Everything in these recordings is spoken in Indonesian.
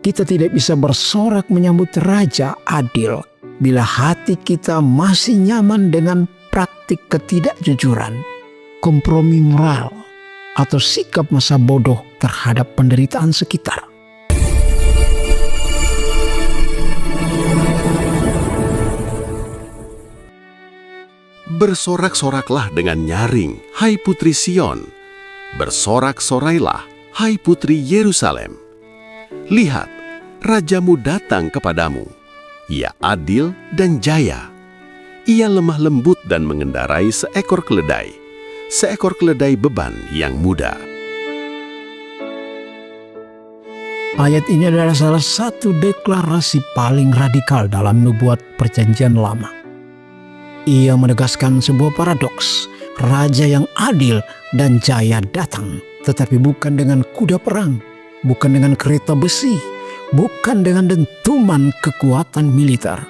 Kita tidak bisa bersorak menyambut Raja adil bila hati kita masih nyaman dengan praktik ketidakjujuran, kompromi moral, atau sikap masa bodoh terhadap penderitaan sekitar. Bersorak-soraklah dengan nyaring, hai putri Sion. Bersorak-sorailah, hai putri Yerusalem. Lihat, rajamu datang kepadamu. Ia adil dan jaya. Ia lemah lembut dan mengendarai seekor keledai beban yang muda. Ayat ini adalah salah satu deklarasi paling radikal dalam nubuat Perjanjian Lama. Ia menegaskan sebuah paradoks. Raja yang adil dan jaya datang, tetapi bukan dengan kuda perang, bukan dengan kereta besi, bukan dengan dentuman kekuatan militer,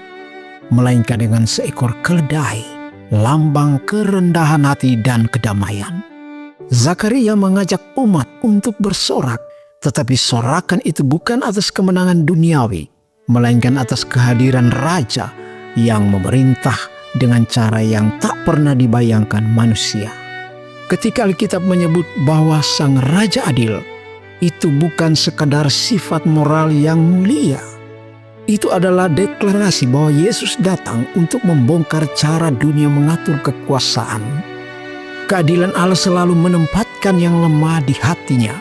melainkan dengan seekor keledai, lambang kerendahan hati dan kedamaian. Zakaria mengajak umat untuk bersorak, tetapi sorakan itu bukan atas kemenangan duniawi, melainkan atas kehadiran Raja yang memerintah dengan cara yang tak pernah dibayangkan manusia. Ketika Alkitab menyebut bahwa Sang Raja adil, itu bukan sekadar sifat moral yang mulia. Itu adalah deklarasi bahwa Yesus datang untuk membongkar cara dunia mengatur kekuasaan. Keadilan Allah selalu menempatkan yang lemah di hatinya,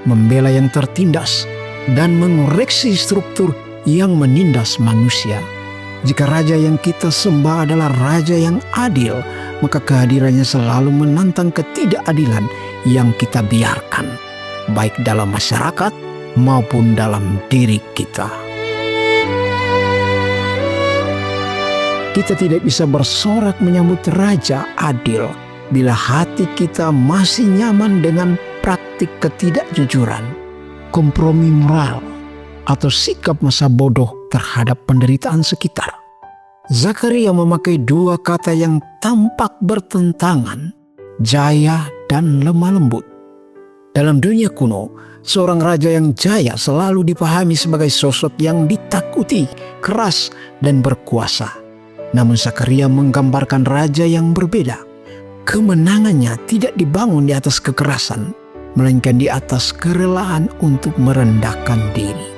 membela yang tertindas, dan mengoreksi struktur yang menindas manusia. Jika Raja yang kita sembah adalah Raja yang adil, maka kehadirannya selalu menantang ketidakadilan yang kita biarkan, baik dalam masyarakat maupun dalam diri kita. Kita tidak bisa bersorak menyambut Raja adil bila hati kita masih nyaman dengan praktik ketidakjujuran, kompromi moral, atau sikap masa bodoh terhadap penderitaan sekitar. Zakaria memakai dua kata yang tampak bertentangan, jaya dan lemah lembut. Dalam dunia kuno, seorang raja yang jaya selalu dipahami sebagai sosok yang ditakuti, keras, dan berkuasa. Namun Zakaria menggambarkan raja yang berbeda. Kemenangannya tidak dibangun di atas kekerasan, melainkan di atas kerelaan untuk merendahkan diri.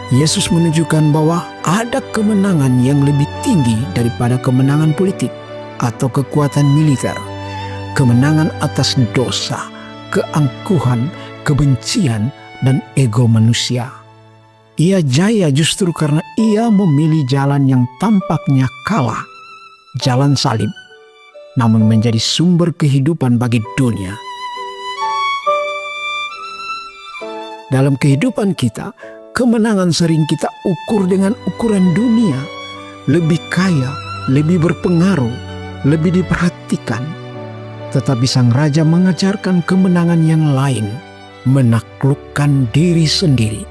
Yesus menunjukkan bahwa ada kemenangan yang lebih tinggi daripada kemenangan politik atau kekuatan militer. Kemenangan atas dosa, keangkuhan, kebencian, dan ego manusia. Ia jaya justru karena ia memilih jalan yang tampaknya kalah, jalan salib, namun menjadi sumber kehidupan bagi dunia. Dalam kehidupan kita, kemenangan sering kita ukur dengan ukuran dunia, lebih kaya, lebih berpengaruh, lebih diperhatikan. Tetapi Sang Raja mengajarkan kemenangan yang lain, menaklukkan diri sendiri,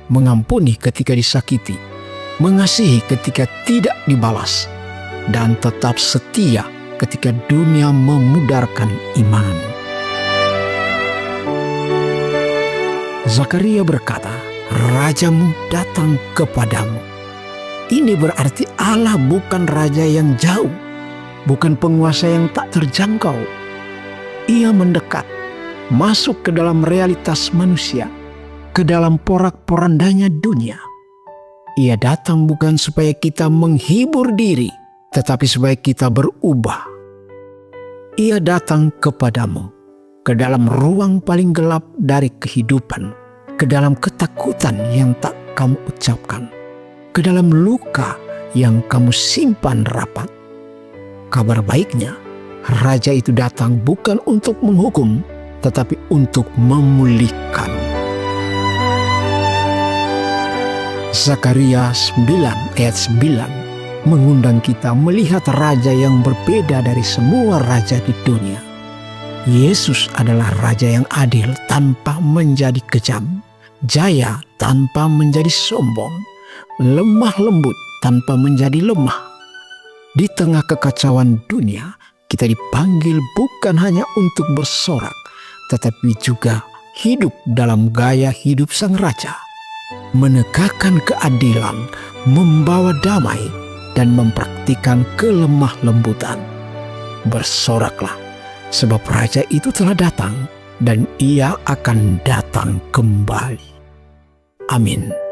mengampuni ketika disakiti, mengasihi ketika tidak dibalas, dan tetap setia ketika dunia memudarkan iman. Zakaria berkata, Rajamu datang kepadamu. Ini berarti Allah bukan raja yang jauh, bukan penguasa yang tak terjangkau. Ia mendekat, masuk ke dalam realitas manusia, ke dalam porak-porandanya dunia. Ia datang bukan supaya kita menghibur diri, tetapi supaya kita berubah. Ia datang kepadamu, ke dalam ruang paling gelap dari kehidupan, ke dalam ketakutan yang tak kamu ucapkan, ke dalam luka yang kamu simpan rapat. Kabar baiknya, Raja itu datang bukan untuk menghukum, tetapi untuk memulihkan. Zakaria 9 ayat 9 mengundang kita melihat Raja yang berbeda dari semua raja di dunia. Yesus adalah Raja yang adil tanpa menjadi kejam, jaya tanpa menjadi sombong, lemah lembut tanpa menjadi lemah. Di tengah kekacauan dunia, kita dipanggil bukan hanya untuk bersorak, tetapi juga hidup dalam gaya hidup Sang Raja. menegakkan keadilan, membawa damai, dan mempraktikkan kelemah lembutan. Bersoraklah, sebab Raja itu telah datang, dan Ia akan datang kembali. Amin.